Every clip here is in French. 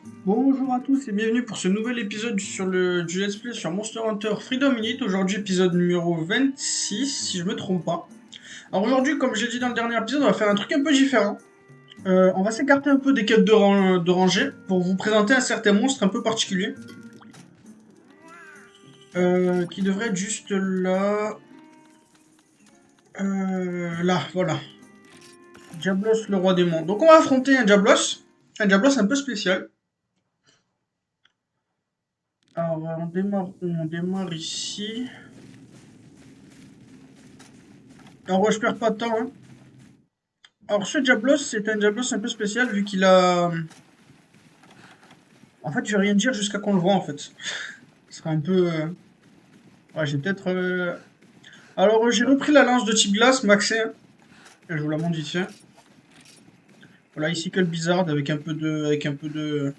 Bonjour à tous et bienvenue pour ce nouvel épisode du Let's Play sur Monster Hunter Freedom Unit. Aujourd'hui épisode numéro 26 si je me trompe pas. Alors aujourd'hui comme j'ai dit dans le dernier épisode on va faire un truc un peu différent. On va s'écarter un peu des quêtes de rangée pour vous présenter un certain monstre un peu particulier. Qui devrait être juste là. Là, voilà. Diablos le roi démon. Donc on va affronter un Diablos. Un Diablos un peu spécial. Alors on démarre ici. Alors je perds pas de temps, hein. Alors ce Diablos, c'est un Diablos un peu spécial vu qu'il a... En fait, je vais rien dire jusqu'à qu'on le voit en fait. Ce sera un peu... Ouais, j'ai peut-être... Alors j'ai repris la lance de type glace, maxé, hein. Je vous la montre vite fait. Voilà, ici que le Blizzard avec un peu de... Avec un peu de...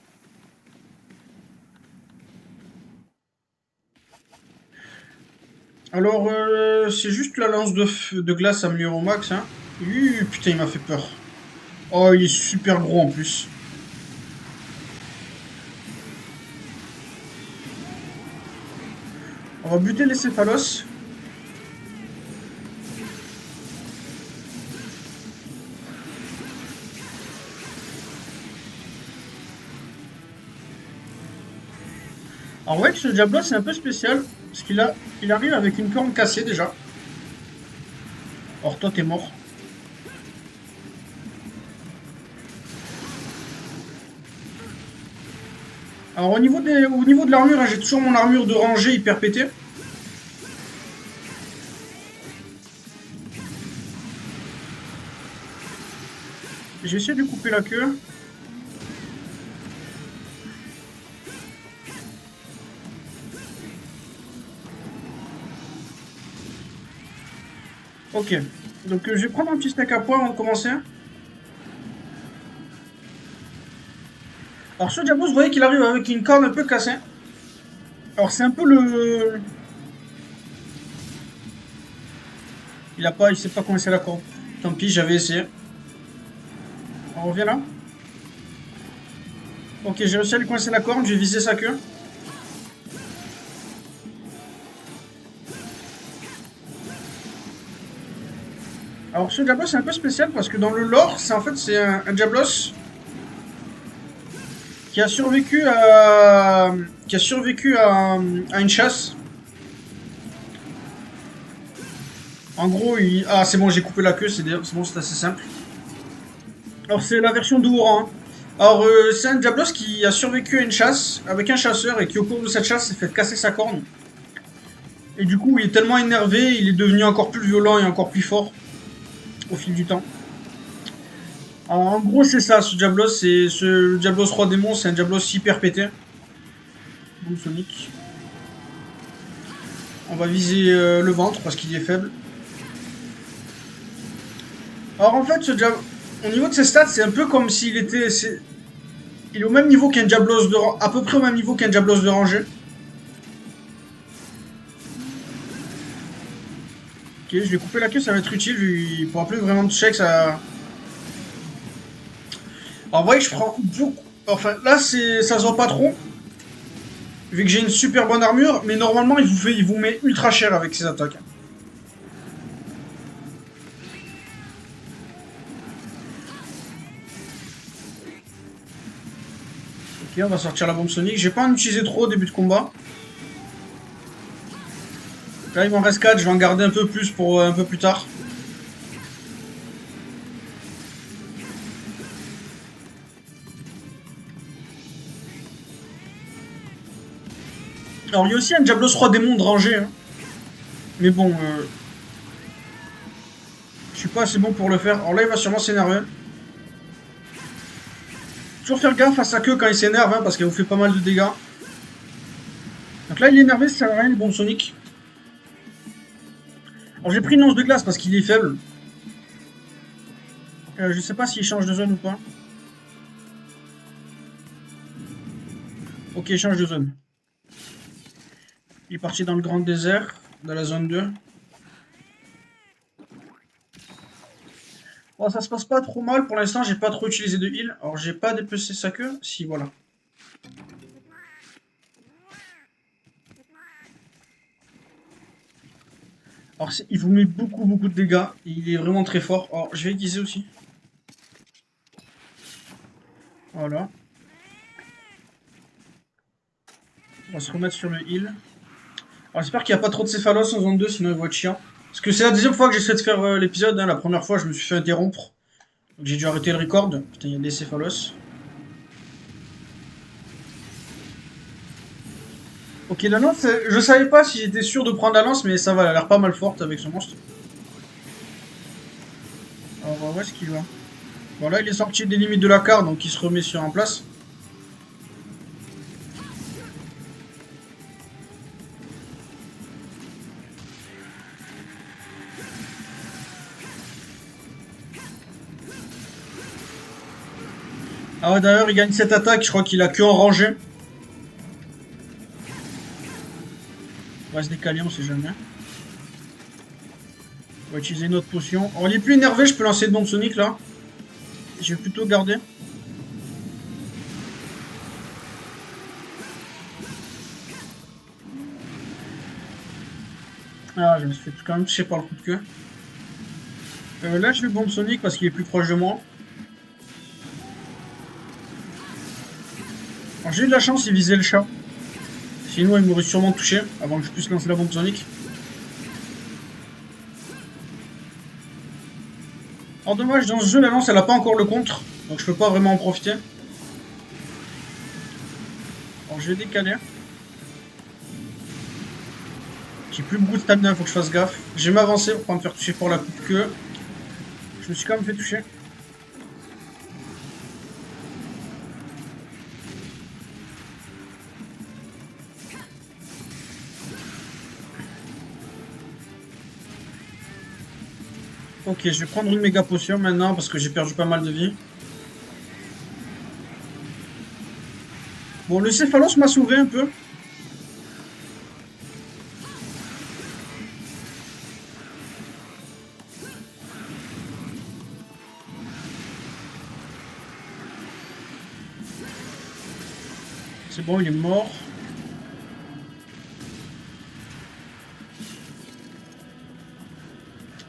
Alors c'est juste la lance de glace améliorée au max, hein. Putain, il m'a fait peur. Oh, il est super gros en plus. On va buter les céphalos. Alors ouais, ce Diablo c'est un peu spécial, parce il arrive avec une corne cassée déjà. Or toi t'es mort. Alors au niveau de l'armure, hein, j'ai toujours mon armure de rangée hyper pétée. Je vais essayer de lui couper la queue. Ok. Donc je vais prendre un petit steak à pois avant de commencer. Alors ce Diablo, vous voyez qu'il arrive avec une corne un peu cassée. Alors c'est un peu le... Il sait pas coincer la corde. Tant pis, j'avais essayé. On revient là. Ok, j'ai réussi à lui coincer la corne, je vais viser sa queue. Alors ce Diablos c'est un peu spécial parce que dans le lore, c'est un Diablos qui a survécu à une chasse. En gros, ah c'est bon, j'ai coupé la queue, c'est bon, c'est assez simple. Alors c'est la version d'Ouran, hein. Alors c'est un Diablos qui a survécu à une chasse avec un chasseur et qui au cours de cette chasse s'est fait casser sa corne. Et du coup il est tellement énervé, il est devenu encore plus violent et encore plus fort au fil du temps. Alors, en gros c'est ça, ce Diablos roi démon, c'est un Diablos hyper pété. Boom Sonic. On va viser le ventre parce qu'il est faible. Alors en fait au niveau de ses stats c'est un peu comme s'il était... Il est au même niveau qu'un Diablos à peu près au même niveau qu'un Diablos de rangée. Ok, je vais couper la queue, ça va être utile, il pourra plus vraiment toucher que ça... En vrai, je prends beaucoup... Enfin, là, ça se voit pas trop, vu que j'ai une super bonne armure, mais normalement, il vous met ultra cher avec ses attaques. Ok, on va sortir la bombe sonique. J'ai pas en utiliser trop au début de combat. Là, il m'en reste 4, je vais en garder un peu plus pour un peu plus tard. Alors, il y a aussi un Diablos roi démon de rangée, hein. Mais bon, je suis pas assez bon pour le faire. Alors là, il va sûrement s'énerver. Toujours faire gaffe à sa queue quand il s'énerve, hein, parce qu'elle vous fait pas mal de dégâts. Donc là, il est énervé, ça sert à rien, le bombe sonique. Alors j'ai pris une lance de glace parce qu'il est faible. Je sais pas s'il change de zone ou pas. Ok, il change de zone. Il est parti dans le grand désert, dans la zone 2. Bon, ça se passe pas trop mal pour l'instant, j'ai pas trop utilisé de heal. Alors j'ai pas dépecé sa queue. Si, voilà. Alors, il vous met beaucoup de dégâts. Et il est vraiment très fort. Alors, je vais aiguiser aussi. Voilà. On va se remettre sur le heal. Alors, j'espère qu'il n'y a pas trop de céphalos en zone 2, sinon il va être chiant. Parce que c'est la deuxième fois que j'essaie de faire l'épisode. Hein. La première fois, je me suis fait interrompre. Donc, j'ai dû arrêter le record. Putain, il y a des céphalos. Ok, la lance, je savais pas si j'étais sûr de prendre la lance, mais ça va, elle a l'air pas mal forte avec ce monstre. Alors, où est-ce qu'il va? Voilà, il est sorti des limites de la carte, donc il se remet sur en place. Ah ouais, d'ailleurs, il gagne cette attaque, je crois qu'il a que en rangée. On va se décaler, on sait jamais. On va utiliser une autre potion. Alors, il est plus énervé, je peux lancer de bombe sonique là. Je vais plutôt garder. Ah, je me suis fait quand même toucher par le coup de queue. Là, je vais bombe sonique parce qu'il est plus proche de moi. Alors, j'ai eu de la chance, il visait le chat. Sinon, il m'aurait sûrement touché avant que je puisse lancer la bombe sonique. Alors, dommage, dans ce jeu, la lance, elle a pas encore le contre. Donc, je peux pas vraiment en profiter. Alors, je vais décaler. J'ai plus beaucoup de stamina, faut que je fasse gaffe. Je vais m'avancer pour pas me faire toucher par la coupe de queue. Je me suis quand même fait toucher. Ok, je vais prendre une méga potion maintenant parce que j'ai perdu pas mal de vie. Bon, le céphalos m'a sauvé un peu. C'est bon, il est mort.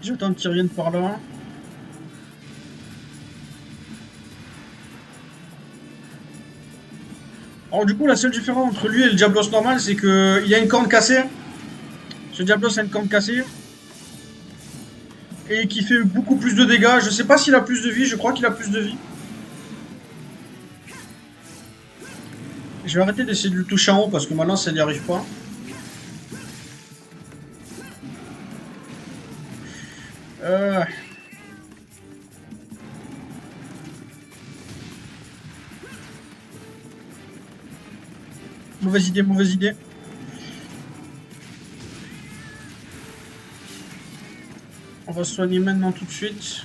J'attends qu'il revienne par là. Alors du coup, la seule différence entre lui et le Diablos normal, c'est que il a une corne cassée. Ce Diablos a une corne cassée. Et qui fait beaucoup plus de dégâts. Je sais pas s'il a plus de vie, je crois qu'il a plus de vie. Je vais arrêter d'essayer de le toucher en haut parce que maintenant ça n'y arrive pas. Euh... Mauvaise idée, mauvaise idée. On va se soigner maintenant tout de suite.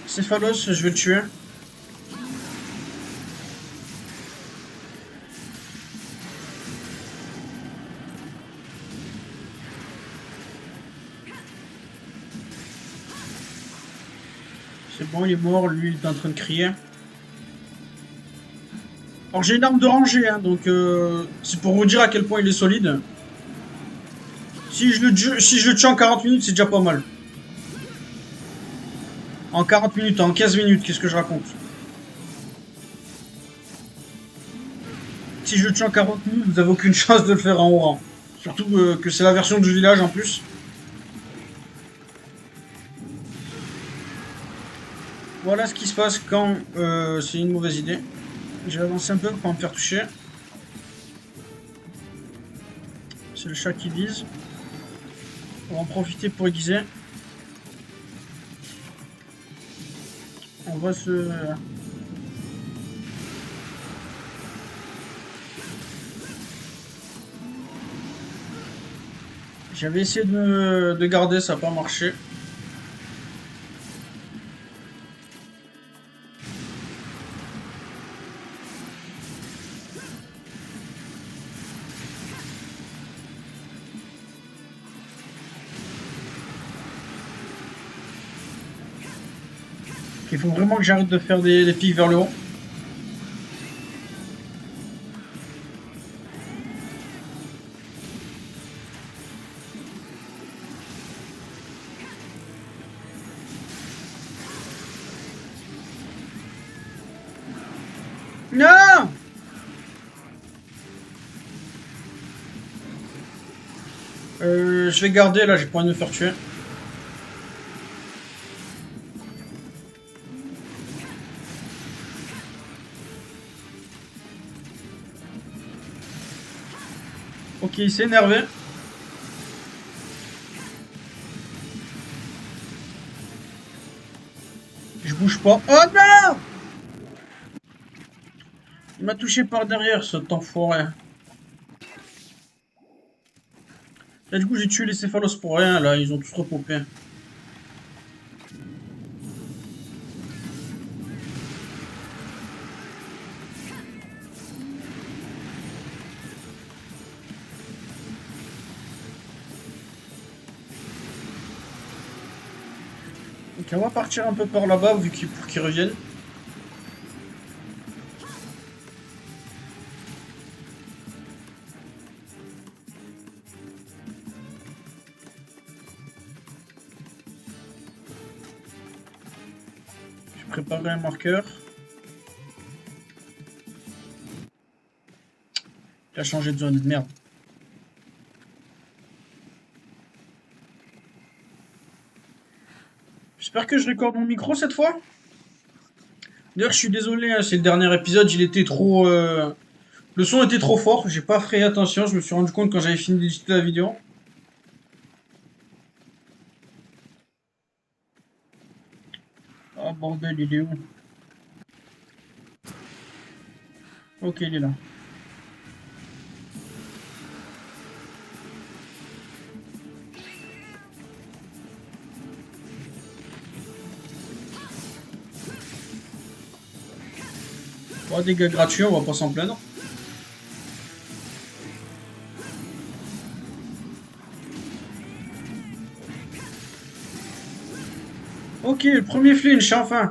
Céphalos, je vais le tuer. C'est bon, il est mort, lui il est en train de crier. Alors j'ai une arme de rangée, hein, donc c'est pour vous dire à quel point il est solide. Si je le tue en 40 minutes, c'est déjà pas mal. En 40 minutes, en 15 minutes, qu'est-ce que je raconte? Si je le tue en 40 minutes, vous avez aucune chance de le faire en haut rang. Surtout que c'est la version du village en plus. Voilà ce qui se passe quand c'est une mauvaise idée. Je vais avancer un peu pour pas me faire toucher. C'est le chat qui vise. On va en profiter pour aiguiser. On va se... J'avais essayé de garder, ça n'a pas marché. Il faut vraiment que j'arrête de faire des pics vers le haut. Non! Je vais garder là, j'ai pas envie de me faire tuer. Ok, il s'est énervé. Je bouge pas. Oh non! Il m'a touché par derrière, cet enfoiré. Là, du coup, j'ai tué les céphalos pour rien, là, ils ont tous repopé. Ok, on va partir un peu par là-bas, pour qu'ils reviennent. Je vais préparer un marqueur. Il a changé de zone, merde. J'espère que je recorde mon micro cette fois. D'ailleurs, je suis désolé, hein, c'est le dernier épisode, il était trop... Le son était trop fort, j'ai pas fait attention, je me suis rendu compte quand j'avais fini d'éditer la vidéo. Ah bordel, il est où? Ok, il est là. Bon, dégâts gratuits, on va pas s'en plaindre. Ok, le premier flinch, enfin.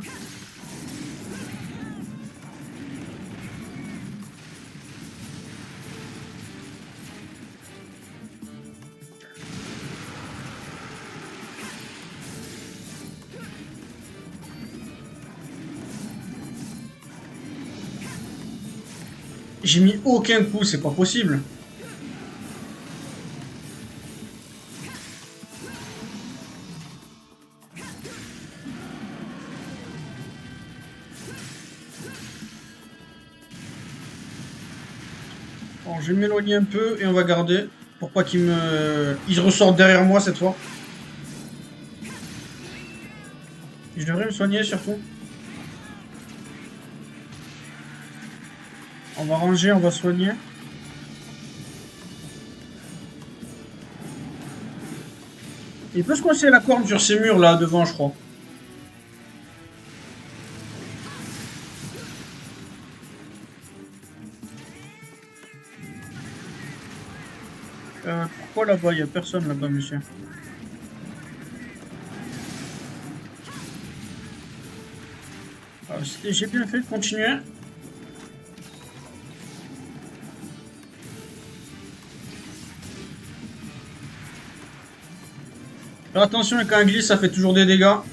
J'ai mis aucun coup, c'est pas possible. Bon, je vais m'éloigner un peu et on va garder. Pour pas qu'il me... Il ressorte derrière moi cette fois. Je devrais me soigner surtout. On va ranger, on va soigner. Il peut se coincer la corne sur ces murs là devant, je crois. Pourquoi là-bas? Il y a personne là-bas, monsieur. J'ai bien fait de continuer. Alors attention, quand un glisse, ça fait toujours des dégâts. Alors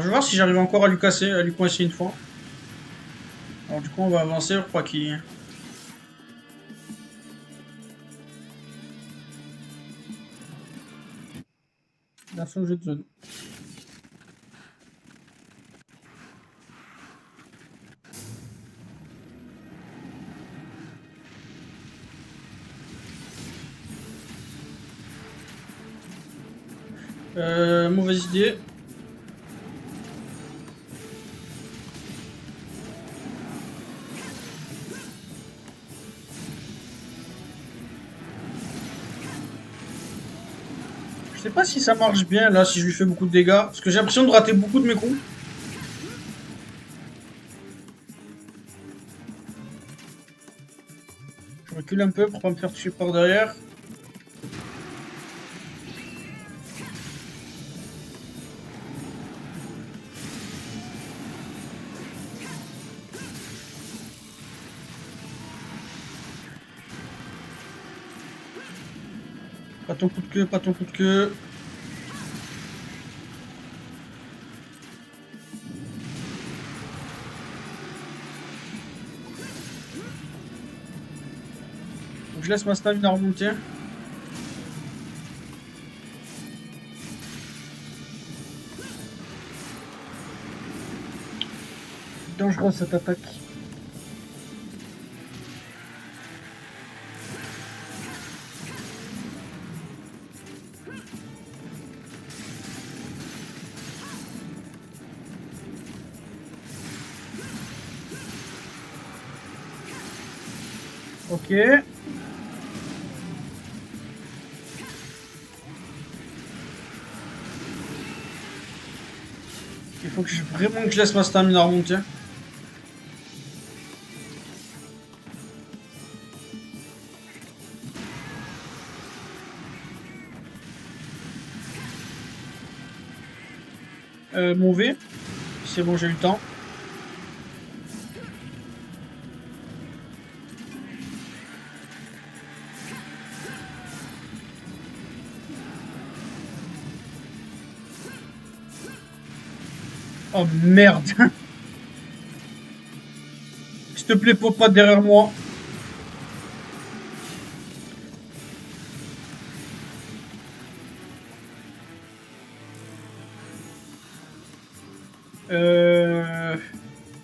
je vais voir si j'arrive encore à lui casser, à lui coincer une fois. Alors du coup on va avancer, je crois qu'il... Il a changé de zone. Mauvaise idée. Je sais pas si ça marche bien là, si je lui fais beaucoup de dégâts. Parce que j'ai l'impression de rater beaucoup de mes coups. Je recule un peu pour pas me faire tuer par derrière. Pas ton coup de queue, pas ton coup de queue. Donc je laisse ma stamina remonter. Dangereux cette attaque. Ok. Il faut que vraiment que je laisse ma stamina remonter. Mauvais. C'est bon, j'ai eu le temps. Oh merde. S'il te plaît, pop pas derrière moi.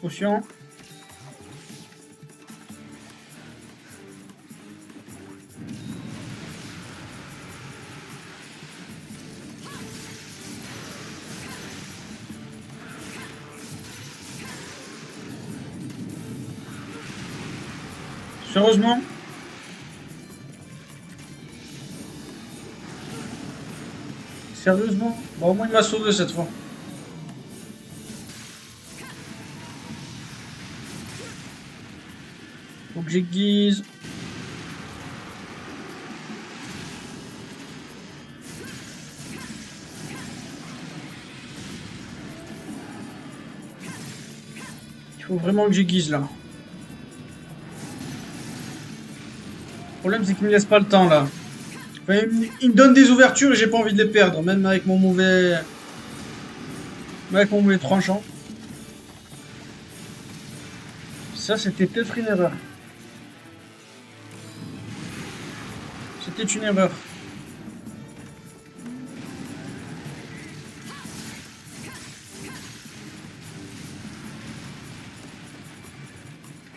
Potion. Sérieusement? Sérieusement? Bah au moins il m'a sauvé cette fois. Faut que j'aiguise. Il faut vraiment que j'aiguise là. Le problème c'est qu'il me laisse pas le temps là. Enfin, il me donne des ouvertures et j'ai pas envie de les perdre, même avec mon mauvais. Avec mon mauvais tranchant. Ça c'était peut-être une erreur. C'était une erreur.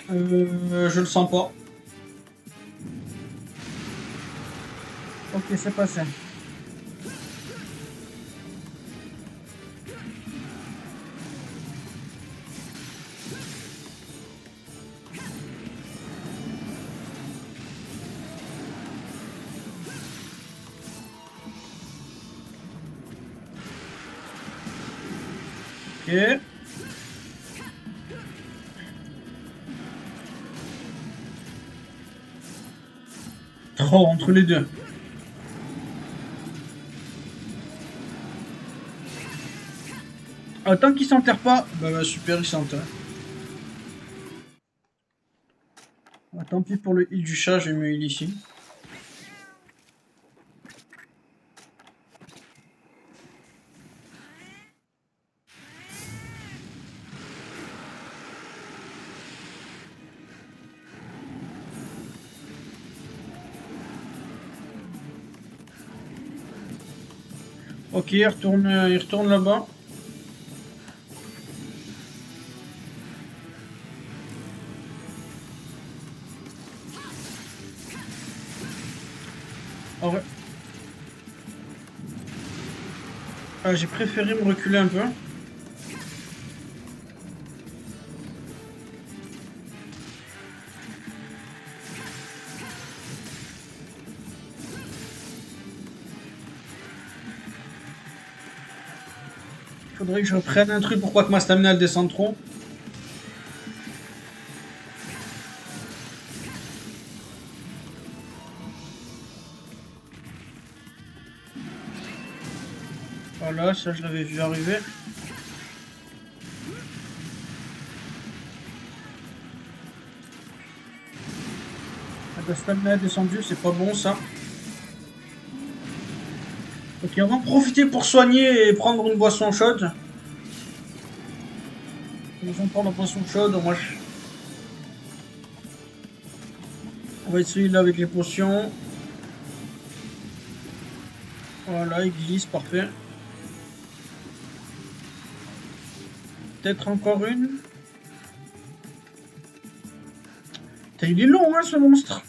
Je le sens pas. Ok, c'est passé. Ok. Oh, entre les deux. Ah, tant qu'il s'enterre pas, bah super, il s'enterre. Ah, tant pis pour le heal du chat, je vais me heal ici. Ok, il retourne là-bas. J'ai préféré me reculer un peu. Il faudrait que je reprenne un truc pour pas que ma stamina elle descende trop. Voilà, ça je l'avais vu arriver. La stamina est descendue, c'est pas bon ça. Ok, on va en profiter pour soigner et prendre une boisson chaude. On va prendre la boisson chaude, on va essayer là avec les potions. Voilà, il glisse, parfait. Peut-être encore une. Putain, il est long, hein, ce monstre.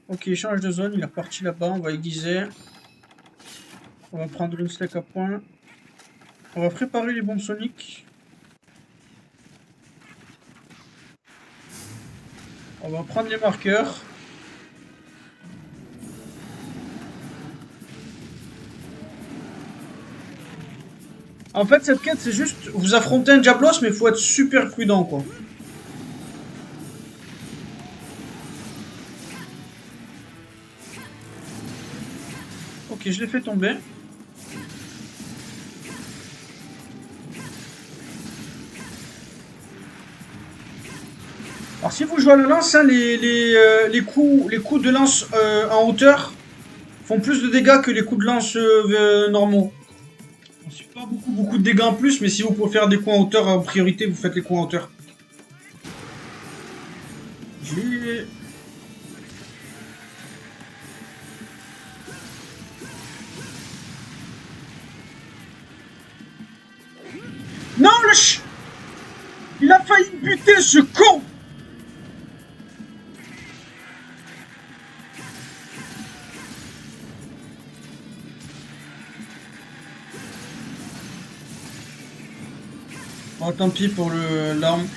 Ok, il change de zone, il est reparti là-bas, on va aiguiser. On va prendre une stack à points. On va préparer les bombes soniques. On va prendre les marqueurs. En fait, cette quête, c'est juste vous affrontez un Diablos, mais il faut être super prudent, quoi. Ok, je l'ai fait tomber. Alors, si vous jouez à la lance, hein, les coups de lance en hauteur font plus de dégâts que les coups de lance normaux. C'est pas beaucoup de dégâts en plus, mais si vous pouvez faire des coups en hauteur en priorité, vous faites les coups en hauteur. J'ai... Non, le ch... Il a failli me buter, ce con! Oh, tant pis pour l'arme.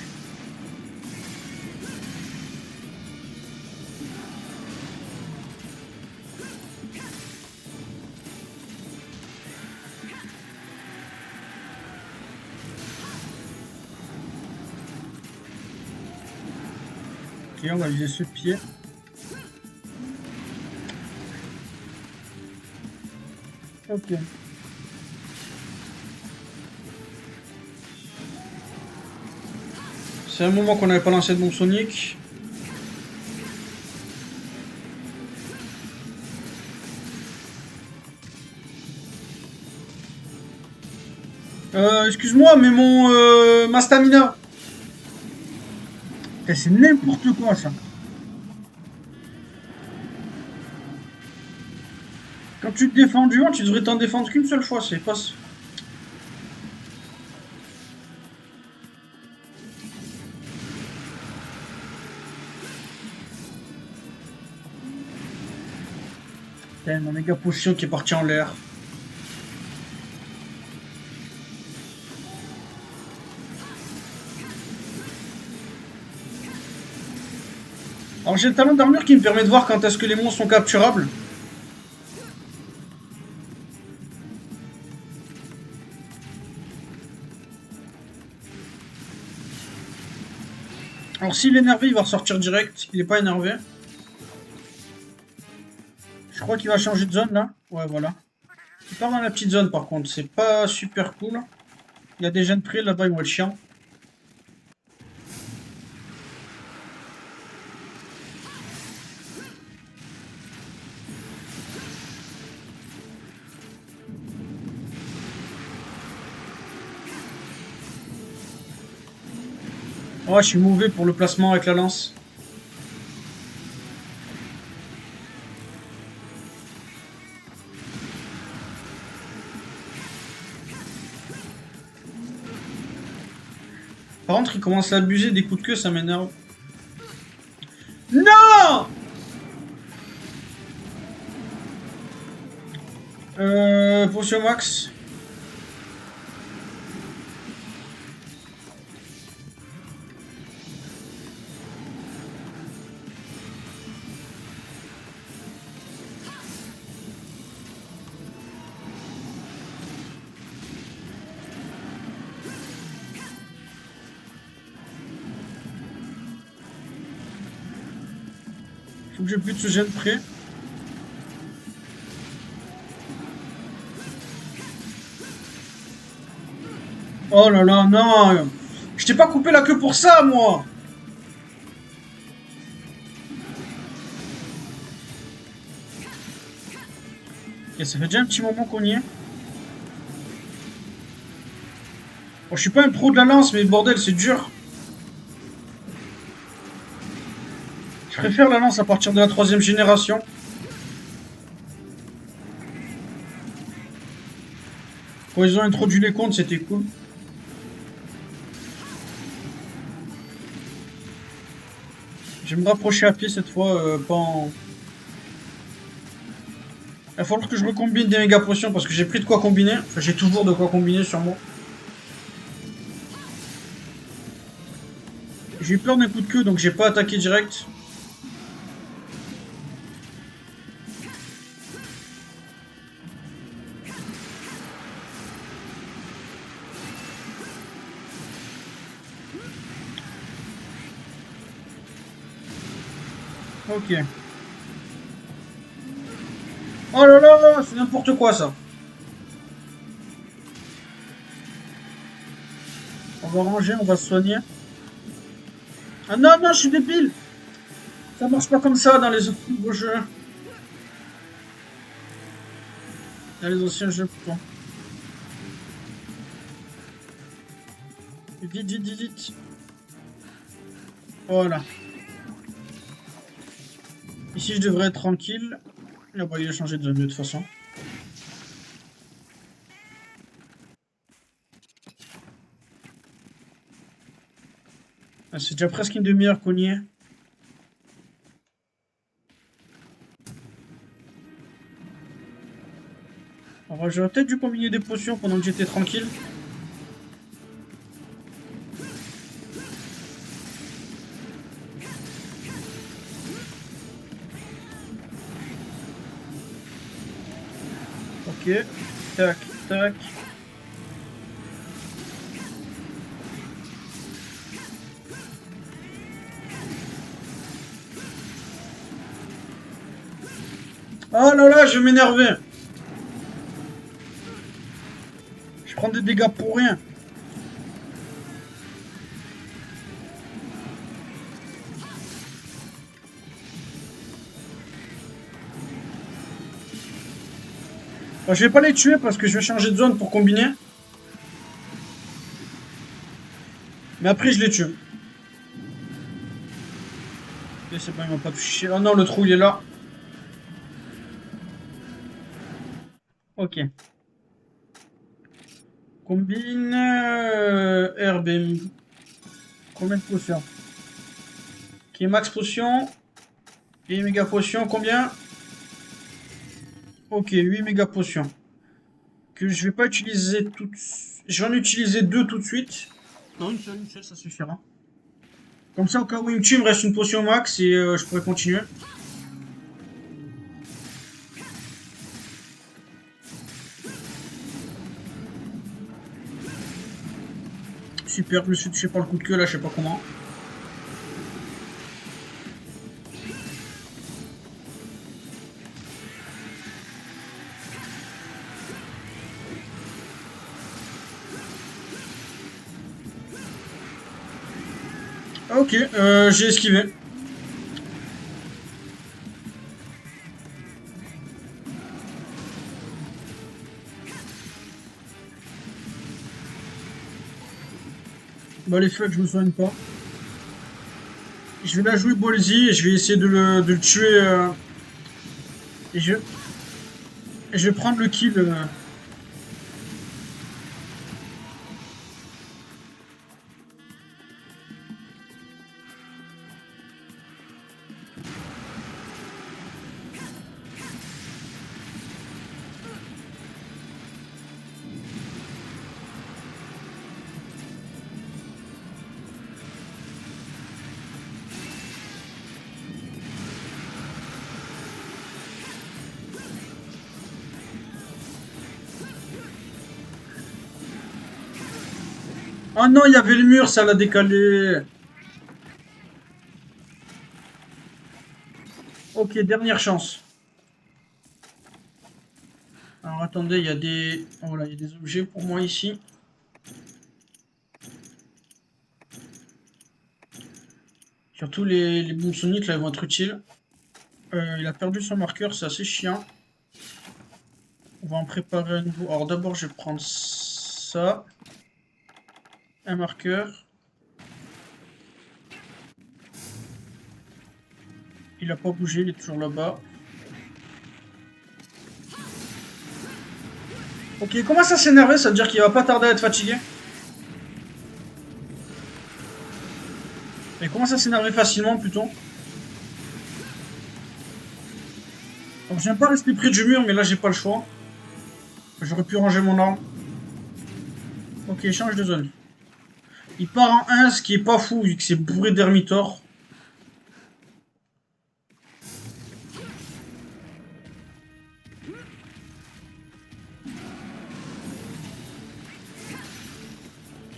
Ok, on va viser ce pied. Ok. C'est un moment qu'on n'avait pas lancé de bombe sonique. Excuse-moi, mais ma stamina. C'est n'importe quoi ça. Quand tu te défends du haut, tu devrais t'en défendre qu'une seule fois, c'est pas. Putain, mon méga potion qui est parti en l'air. Alors j'ai le talent d'armure qui me permet de voir quand est-ce que les monstres sont capturables. Alors s'il est énervé, il va ressortir direct. Il est pas énervé. Je crois qu'il va changer de zone là. Ouais, voilà. Il part dans la petite zone par contre. C'est pas super cool. Il y a des jeunes près là-bas, ils vont être chiants. Oh, je suis mauvais pour le placement avec la lance. Par contre, il commence à abuser des coups de queue, ça m'énerve. Non! Potion max. Faut que j'ai plus de ce gène près. Oh là là, non. Je t'ai pas coupé la queue pour ça, moi. Et ça fait déjà un petit moment qu'on y est. Bon, je suis pas un pro de la lance, mais bordel, c'est dur. Je préfère la lance à partir de la troisième génération. Quand ils ont introduit les comptes, c'était cool. Je vais me rapprocher à pied cette fois, pas en... Il va falloir que je recombine des méga potions parce que j'ai pris de quoi combiner. Enfin, j'ai toujours de quoi combiner sur moi. J'ai eu peur d'un coup de queue, donc j'ai pas attaqué direct. Ok. Oh là là, c'est n'importe quoi ça. On va ranger, on va se soigner. Ah non, non, je suis débile. Ça marche pas comme ça dans les autres nouveaux jeux. Dans les anciens jeux, plutôt. Vite, vite, vite, vite. Voilà. Ici, je devrais être tranquille. Ah bah, il a changé de zone de toute façon. Ah, c'est déjà presque une demi-heure qu'on y est. Alors, j'aurais peut-être dû combiner des potions pendant que j'étais tranquille. Ok. Tac, tac. Oh là là, je vais m'énerver. Je prends des dégâts pour rien. Bon, je vais pas les tuer parce que je vais changer de zone pour combiner. Mais après, je les tue. Ok, c'est bon, il m'a pas touché. Oh non, le trou, il est là. Ok. Combine herbe. Combien de potions? Ok, max potion. Et méga potion, combien? Ok, 8 méga potions. Que je vais pas utiliser toutes. Je vais en utiliser deux tout de suite. Non, une seule, ça suffira. Comme ça, au cas où il me tue, il me reste une potion max et je pourrais continuer. Super, je me suis touché par le coup de queue là, je sais pas comment. Ok, j'ai esquivé. Bah les fuck, je me soigne pas. Je vais la jouer ballsy et je vais essayer de le tuer. Et je vais prendre le kill. Oh non, il y avait le mur, ça l'a décalé. Ok, dernière chance. Alors attendez, il y a des... Oh là, il y a des objets pour moi ici. Surtout les booms soniques, là, ils vont être utiles. Il a perdu son marqueur, c'est assez chiant. On va en préparer un nouveau. Alors d'abord, je vais prendre ça. Un marqueur. Il a pas bougé, il est toujours là-bas. Ok, il commence à s'énerver, ça veut dire qu'il va pas tarder à être fatigué. Il commence à s'énerver facilement plutôt. Donc j'aime pas rester près du mur, mais là j'ai pas le choix. J'aurais pu ranger mon arme. Ok, change de zone. Il part en 1, ce qui est pas fou vu que c'est bourré d'ermitors.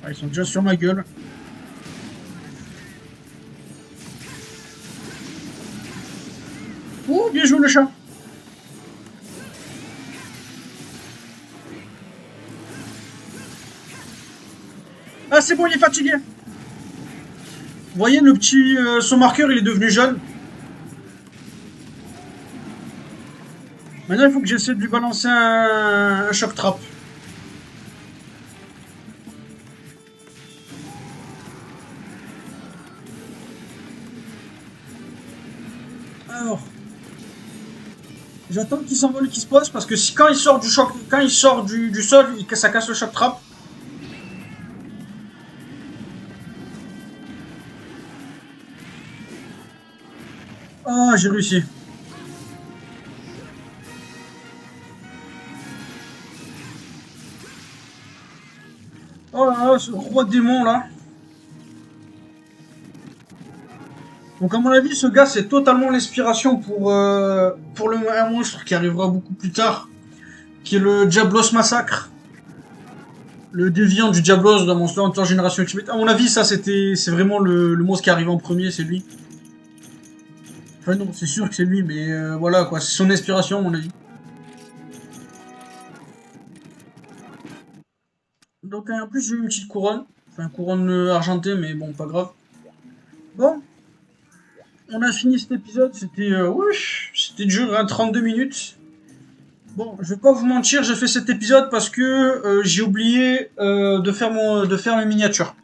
Ah, ils sont déjà sur ma gueule. Oh, bien joué le chat. Ah, c'est bon, il est fatigué. Vous voyez, le petit, son marqueur, il est devenu jaune. Maintenant, il faut que j'essaie de lui balancer un choc trap. Alors, j'attends qu'il s'envole et qu'il se pose parce que si quand il sort du choc, quand il sort du sol, ça casse le choc trap. Ah, j'ai réussi. Oh là là, ce roi démon là. Donc à mon avis, ce gars, c'est totalement l'inspiration pour un monstre qui arrivera beaucoup plus tard, qui est le Diablos Massacre. Le déviant du Diablos dans Monster Hunter Génération Ultimate. À mon avis, ça, c'est vraiment le monstre qui arrive en premier, c'est lui. Enfin non, c'est sûr que c'est lui, mais voilà quoi, c'est son inspiration à mon avis. Donc en plus, j'ai eu une petite couronne. Enfin, couronne argentée, mais bon, pas grave. Bon, on a fini cet épisode, c'était c'était dur, hein, 32 minutes. Bon, je vais pas vous mentir, j'ai fait cet épisode parce que j'ai oublié de faire mes miniatures.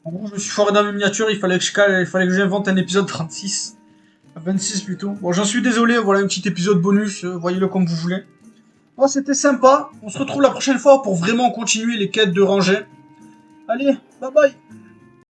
En gros, je me suis foiré dans mes miniatures, il fallait que j'invente un épisode 36. 26 plutôt. Bon, j'en suis désolé, voilà un petit épisode bonus, voyez-le comme vous voulez. Bon, c'était sympa, on se retrouve la prochaine fois pour vraiment continuer les quêtes de rangée. Allez, bye bye.